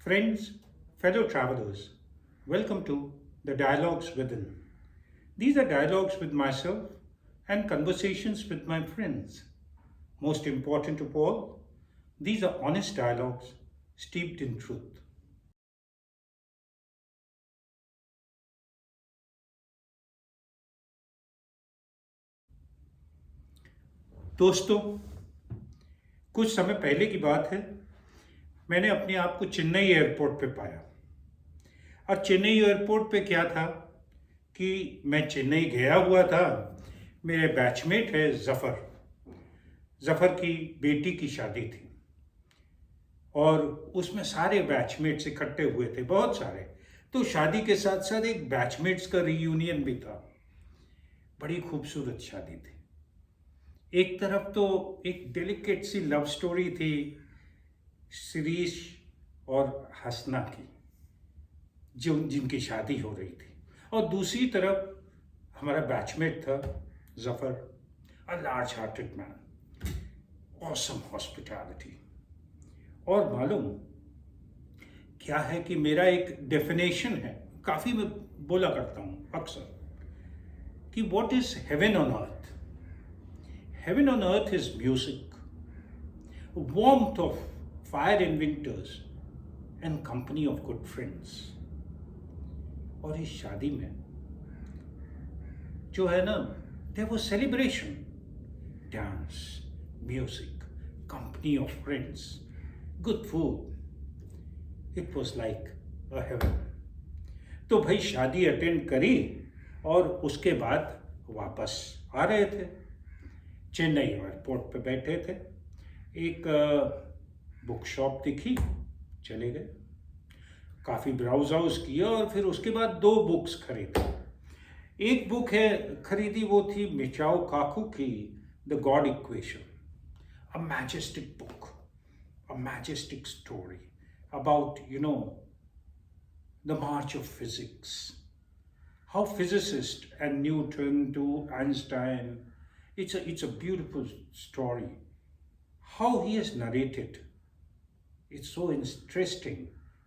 Friends, fellow travelers, welcome to the Dialogues Within. These are dialogues with myself and conversations with my friends. Most important of all, these are honest dialogues steeped in truth. दोस्तों, कुछ समय पहले की बात है, मैंने अपने आप को चेन्नई एयरपोर्ट पे पाया। और चेन्नई एयरपोर्ट पे क्या था कि मैं चेन्नई गया हुआ था। मेरे बैचमेट है ज़फ़र। ज़फ़र की बेटी की शादी थी और उसमें सारे बैचमेट्स इकट्ठे हुए थे, बहुत सारे। तो शादी के साथ साथ एक बैचमेट्स का रीयूनियन भी था। बड़ी खूबसूरत शादी थी। एक तरफ तो एक डेलिकेट सी लव स्टोरी थी शिरीष और हसना की, जो जिनकी शादी हो रही थी, और दूसरी तरफ हमारा बैचमेट था Zafar, a large hearted man, awesome hospitality. और मालूम क्या है कि मेरा एक डेफिनेशन है, काफ़ी मैं बोला करता हूँ अक्सर, कि what is heaven on earth. Heaven on earth is music, warmth of fire in winters and company of good friends। और इस शादी में जो है ना, there was celebration, dance, music, company of friends, good food। It was like a heaven। तो भाई शादी अटेंड करी और उसके बाद वापस आ रहे थे। चेन्नई एयरपोर्ट पे बैठे थे, एक बुक शॉप दिखी, चले गए, काफ़ी ब्राउज हाउस किया और फिर उसके बाद दो बुक्स खरीदी। एक बुक है खरीदी, वो थी मिचाओ काकू की the God equation, a majestic book, a majestic story about the march of physics, how physicists and Newton to Einstein, it's a beautiful story, how he has narrated, it's so interesting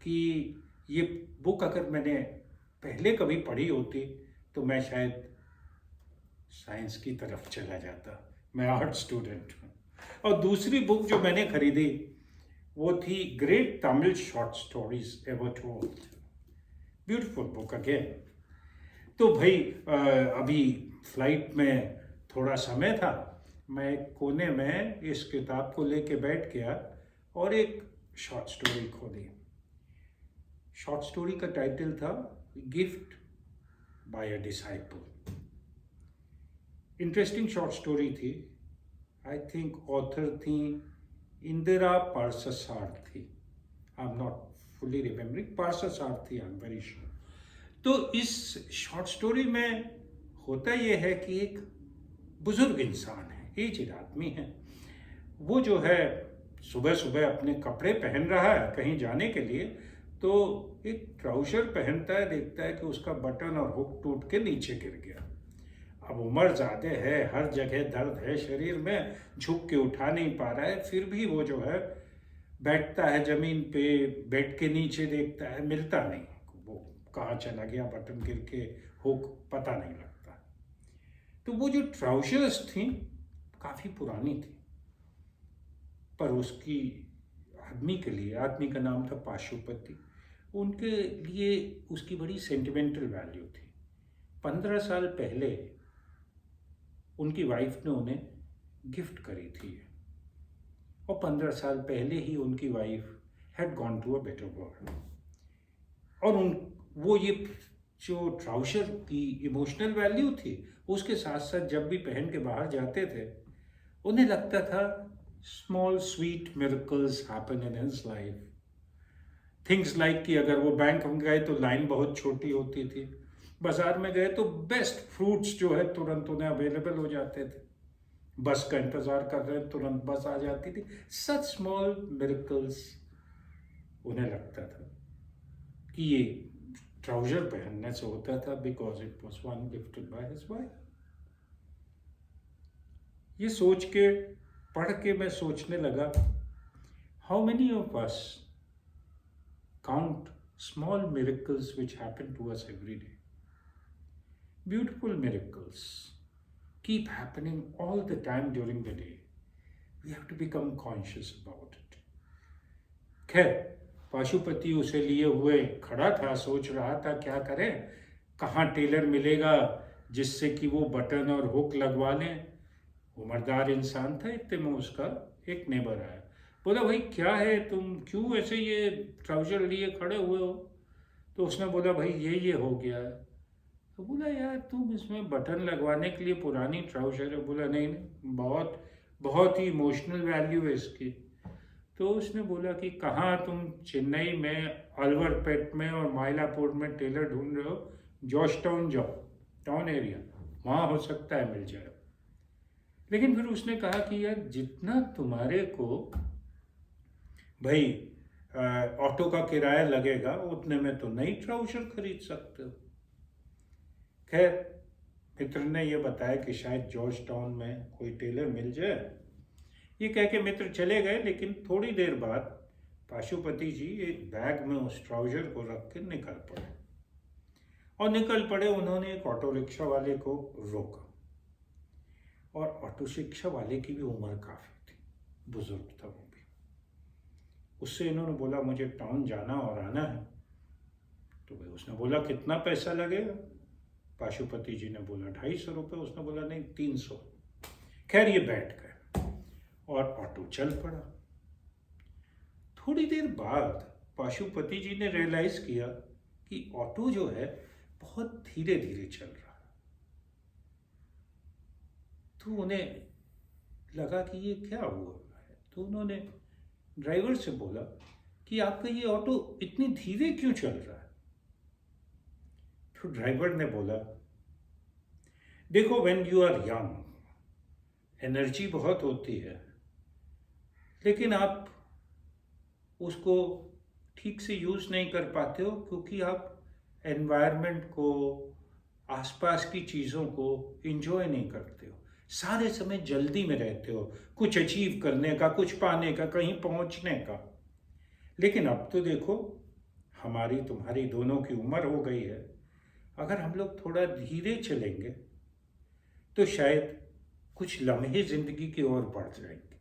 कि ये book अगर मैंने पहले कभी पढ़ी होती तो मैं शायद साइंस की तरफ चला जाता। मैं आर्ट स्टूडेंट हूँ। और दूसरी बुक जो मैंने खरीदी वो थी great Tamil short stories ever told, beautiful book again. तो भाई अभी फ्लाइट में थोड़ा समय था, मैं एक कोने में इस किताब को लेके बैठ गया और एक शॉर्ट स्टोरी खोली। शॉर्ट स्टोरी का टाइटल था gift by a disciple. Interesting short story थी। आई थिंक ऑथर थी Indira Parthasarathy, I am not fully remembering, Parthasarathy I am very sure. तो इस शॉर्ट स्टोरी में होता यह है कि एक बुजुर्ग इंसान है, एजड आदमी है, वो जो है सुबह सुबह अपने कपड़े पहन रहा है कहीं जाने के लिए, तो एक ट्राउजर पहनता है, देखता है कि उसका बटन और हुक टूट के नीचे गिर गया। अब उम्र ज़्यादा है, हर जगह दर्द है शरीर में, झुक के उठा नहीं पा रहा है, फिर भी वो जो है बैठता है ज़मीन पे, बेड के नीचे देखता है, मिलता नहीं, वो कहाँ चला गया बटन गिर के, हुक पता नहीं लगता। तो वो जो ट्राउजर्स थी काफ़ी पुरानी थी, पर उसकी आदमी के लिए, आदमी का नाम था पाशुपति, उनके लिए उसकी बड़ी सेंटिमेंटल वैल्यू थी। 15 साल पहले उनकी वाइफ ने उन्हें गिफ्ट करी थी और 15 साल पहले ही उनकी wife had gone to a better world. और वो ये जो ट्राउजर की इमोशनल वैल्यू थी, उसके साथ साथ जब भी पहन के बाहर जाते थे उन्हें लगता था small sweet miracles happen in his life. Things like कि अगर वो बैंक में गए तो लाइन बहुत छोटी होती थी, बाजार में गए तो बेस्ट फ्रूट्स जो है तुरंत उन्हें अवेलेबल हो जाते थे, बस का इंतज़ार कर रहे हैं तुरंत बस आ जाती थी। सच स्मॉल मिरेकल्स उन्हें लगता था कि ये ट्राउजर पहनने से होता था, because it was one gifted by his wife. ये सोच के, पढ़ के मैं सोचने लगा, how many of us count small miracles which happen to us every day. Beautiful miracles keep happening all the time during the day. We have to become conscious about it. खैर, पाशुपति उसे लिए हुए खड़ा था, सोच रहा था क्या करे, कहाँ टेलर मिलेगा जिससे कि वो बटन और हुक लगवा लें। उम्रदार इंसान था, इतने में उसका एक नेबर आया, बोला भाई क्या है, तुम क्यों ऐसे ये ट्राउजर लिए खड़े हुए हो? तो उसने बोला भाई ये हो गया है। तो बोला यार तुम इसमें बटन लगवाने के लिए पुरानी ट्राउजर है? बोला नहीं नहीं, बहुत बहुत ही इमोशनल वैल्यू है इसकी। तो उसने बोला कि कहाँ, तुम चेन्नई में अल्वरपेट में और माइलापुर में टेलर ढूंढ रहे हो? जॉर्ज टाउन जाओ, टाउन एरिया, वहाँ हो सकता है मिल जाए। लेकिन फिर उसने कहा कि यार जितना तुम्हारे को भाई ऑटो का किराया लगेगा उतने में तो नई ट्राउजर खरीद सकते हो। खैर, मित्र ने यह बताया कि शायद जॉर्ज टाउन में कोई टेलर मिल जाए। ये कह के मित्र चले गए, लेकिन थोड़ी देर बाद पाशुपति जी एक बैग में उस ट्राउजर को रख के निकल पड़े। और निकल पड़े, उन्होंने एक ऑटो रिक्शा वाले को रोका। और ऑटो रिक्शा वाले की भी उम्र काफ़ी थी, बुजुर्ग था वो भी। उससे इन्होंने बोला मुझे टाउन जाना और आना है। तो भाई उसने बोला कितना पैसा लगेगा? पाशुपति जी ने बोला 250 रुपये। उसने बोला नहीं 300। खैर ये बैठ गए और ऑटो चल पड़ा। थोड़ी देर बाद पाशुपति जी ने रियलाइज किया कि ऑटो जो है बहुत धीरे धीरे चल रहा है। तो उन्हें लगा कि ये क्या हुआ है। तो उन्होंने ड्राइवर से बोला कि आपका ये ऑटो इतनी धीरे क्यों चल रहा है? तो ड्राइवर ने बोला देखो, when you are young energy बहुत होती है, लेकिन आप उसको ठीक से यूज़ नहीं कर पाते हो क्योंकि आप एनवायरनमेंट को, आसपास की चीज़ों को एंजॉय नहीं करते हो। सारे समय जल्दी में रहते हो, कुछ अचीव करने का, कुछ पाने का, कहीं पहुंचने का। लेकिन अब तो देखो, हमारी तुम्हारी दोनों की उम्र हो गई है। अगर हम लोग थोड़ा धीरे चलेंगे तो शायद कुछ लम्हे जिंदगी की ओर बढ़ जाएंगे।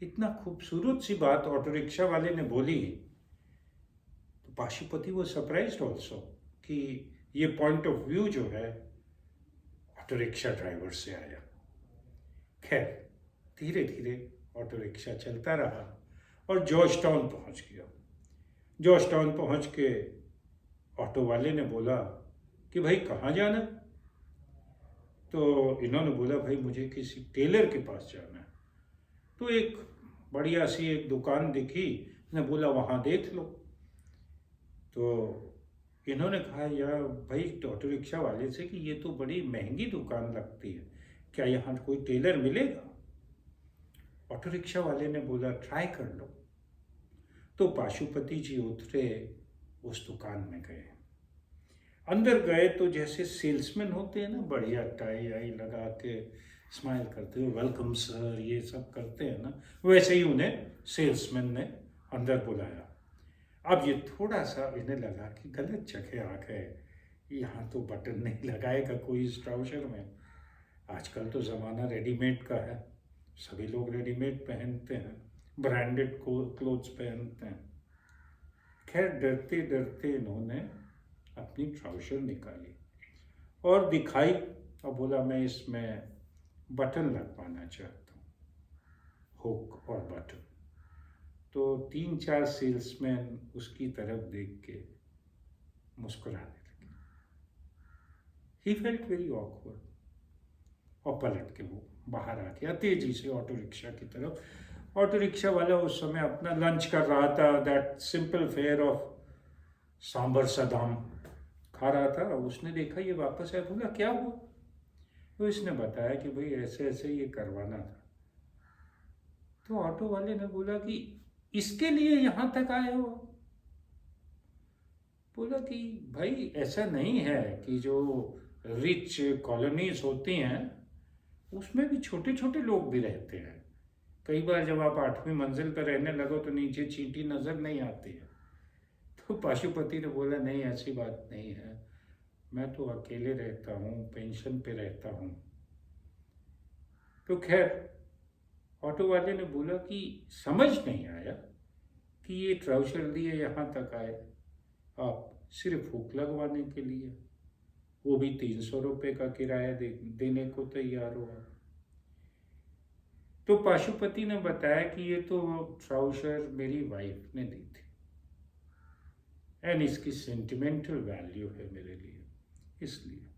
इतना खूबसूरत सी बात ऑटो रिक्शा वाले ने बोली तो पाशुपति वो सरप्राइज्ड ऑल्सो कि ये पॉइंट ऑफ व्यू जो है ऑटो रिक्शा ड्राइवर से आया। खैर, धीरे धीरे ऑटो रिक्शा चलता रहा और जॉर्ज टाउन पहुँच गया। जॉर्ज टाउन पहुँच के ऑटो वाले ने बोला कि भाई कहाँ जाना? तो इन्होंने बोला भाई मुझे किसी टेलर के पास जाना है। तो एक बढ़िया सी एक दुकान दिखी, ने बोला वहाँ देख लो। तो इन्होंने कहा यार भाई ऑटो रिक्शा वाले से कि ये तो बड़ी महंगी दुकान लगती है, क्या यहाँ कोई टेलर मिलेगा? ऑटो रिक्शा वाले ने बोला ट्राई कर लो। तो पाशुपति जी उतरे, उस दुकान में गए। अंदर गए तो जैसे सेल्समैन होते हैं ना, बढ़िया टाई आई लगा के स्माइल करते हुए वेलकम सर ये सब करते हैं ना, वैसे ही उन्हें सेल्समैन ने अंदर बुलाया। अब ये थोड़ा सा इन्हें लगा कि गलत जगह आ गए, यहाँ तो बटन नहीं लगाएगा कोई इस ट्राउजर में। आजकल तो ज़माना रेडीमेड का है, सभी लोग रेडीमेड पहनते हैं, ब्रांडेड क्लोथ्स पहनते हैं। खैर, डरते डरते इन्होंने अपनी ट्राउजर निकाली और दिखाई और बोला मैं इसमें बटन लगवाना चाहता हूँ, हुक और बटन। तो 3-4 सेल्समैन उसकी तरफ देख के मुस्कुराने लगे। ही फेल्ट वेरी ऑकवर्ड और पलट के वो बाहर आ गया तेजी से ऑटो रिक्शा की तरफ। ऑटो रिक्शा वाला उस समय अपना लंच कर रहा था, that simple fare of sambar sadam खा रहा था। उसने देखा ये वापस आया, बोला क्या हुआ? तो इसने बताया कि भाई ऐसे ऐसे ये करवाना था। तो ऑटो वाले ने बोला कि इसके लिए यहाँ तक आए हो? बोला कि भाई ऐसा नहीं है कि जो रिच कॉलोनीज होती हैं उसमें भी छोटे छोटे लोग भी रहते हैं, कई बार जब आप 8वीं मंजिल पर रहने लगो तो नीचे चींटी नजर नहीं आती है। तो पाशुपति ने बोला, नहीं ऐसी बात नहीं है, मैं तो अकेले रहता हूँ, पेंशन पे रहता हूँ। तो खैर ऑटो वाले ने बोला कि समझ नहीं आया कि ये ट्राउजर लिए यहाँ तक आए आप सिर्फ हुक लगवाने के लिए, वो भी 300 रुपये का किराया देने को तैयार हो। तो पाशुपति ने बताया कि ये तो ट्राउजर मेरी वाइफ ने दी थी एंड इसकी सेंटिमेंटल वैल्यू है मेरे लिए, इसलिए।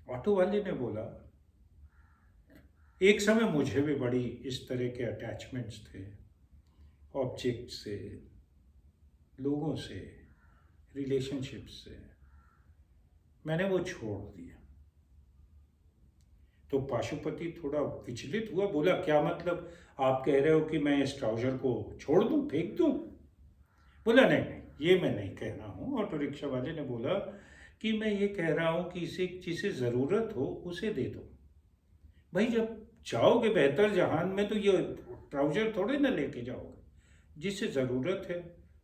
ऑटो वाले ने बोला, एक समय मुझे भी बड़ी इस तरह के अटैचमेंट्स थे, ऑब्जेक्ट से, लोगों से, रिलेशनशिप से, मैंने वो छोड़ दिया। तो पाशुपति थोड़ा विचलित हुआ, बोला, क्या मतलब, आप कह रहे हो कि मैं इस ट्राउजर को छोड़ दूं, फेंक दूं? बोला, नहीं नहीं, ये मैं नहीं कह रहा हूँ। ऑटो रिक्शा वाले ने बोला कि मैं ये कह रहा हूँ कि इसे जिसे ज़रूरत हो उसे दे दो। भाई जब जाओगे बेहतर जहान में तो ये ट्राउजर थोड़े ना लेके जाओगे, जिसे ज़रूरत है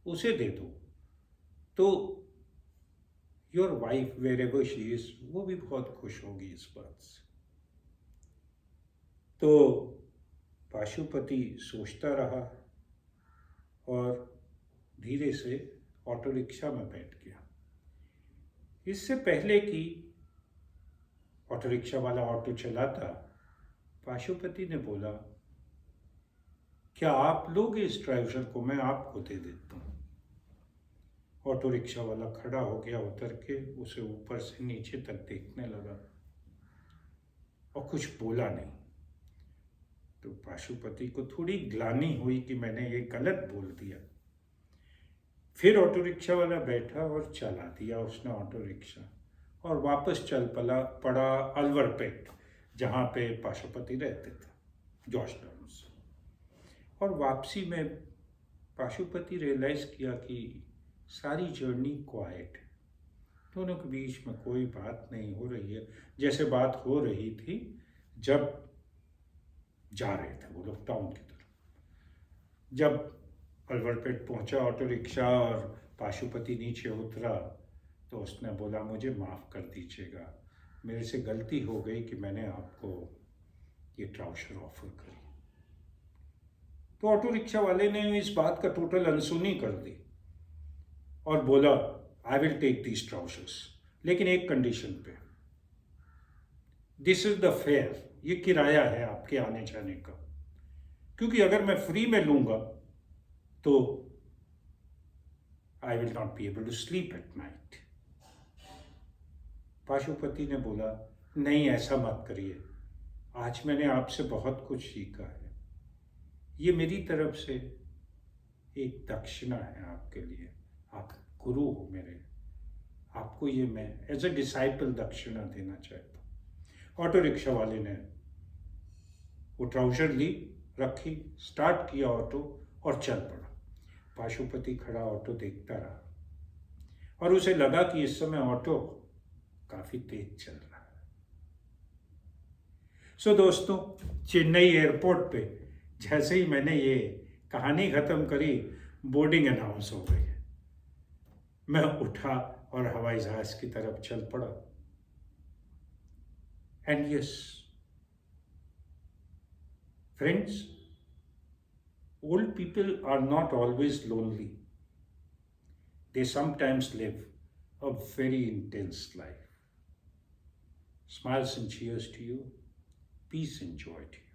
उसे दे दो। तो your wife wherever she is, वो भी बहुत खुश होगी इस बात से। तो पाशुपति सोचता रहा और धीरे से ऑटो रिक्शा में बैठ गया। इससे पहले कि ऑटो रिक्शा वाला ऑटो चलाता, पाशुपति ने बोला, क्या आप लोगे इस ट्राउजर को, मैं आपको दे देता हूँ। ऑटो रिक्शा वाला खड़ा हो गया, उतर के उसे ऊपर से नीचे तक देखने लगा और कुछ बोला नहीं। तो पाशुपति को थोड़ी ग्लानि हुई कि मैंने ये गलत बोल दिया। फिर ऑटो रिक्शा वाला बैठा और चला दिया उसने ऑटो रिक्शा, और वापस चल पड़ा अलवरपेट, जहाँ पे पाशुपति रहते थे, जॉर्ज टाउन से। और वापसी में पाशुपति रियलाइज किया कि सारी जर्नी क्वाइट है, दोनों के बीच में कोई बात नहीं हो रही है, जैसे बात हो रही थी जब जा रहे थे वो लोग टाउन की तरफ। जब अलवरपेट पहुंचा ऑटो रिक्शा और पाशुपति नीचे उतरा तो उसने बोला, मुझे माफ़ कर दीजिएगा, मेरे से गलती हो गई कि मैंने आपको ये ट्राउजर ऑफर करी। तो ऑटो रिक्शा वाले ने इस बात का टोटल अनसुनी कर दी और बोला, I will take these trousers, लेकिन एक कंडीशन पे, दिस इज द फेयर, ये किराया है आपके आने जाने का, क्योंकि अगर मैं फ्री में लूंगा तो I will not be able to sleep at night. Pashupati ने बोला, नहीं ऐसा मत करिए, आज मैंने आपसे बहुत कुछ सीखा है, ये मेरी तरफ से एक दक्षिणा है आपके लिए, आप गुरु हो मेरे, आपको ये मैं एज ए डिसाइपल दक्षिणा देना चाहता हूँ। ऑटो रिक्शा वाले ने वो ट्राउजर ली, रखी, स्टार्ट किया ऑटो और चल पड़ा। पाशुपति खड़ा ऑटो देखता रहा और उसे लगा कि इस समय ऑटो काफी तेज चल रहा है। सो दोस्तों, चेन्नई एयरपोर्ट पे जैसे ही मैंने ये कहानी खत्म करी, बोर्डिंग अनाउंस हो गई। मैं उठा और हवाई जहाज की तरफ चल पड़ा। And yes friends, old people are not always lonely. They sometimes live a very intense life. Smiles and cheers to you. Peace and joy to you.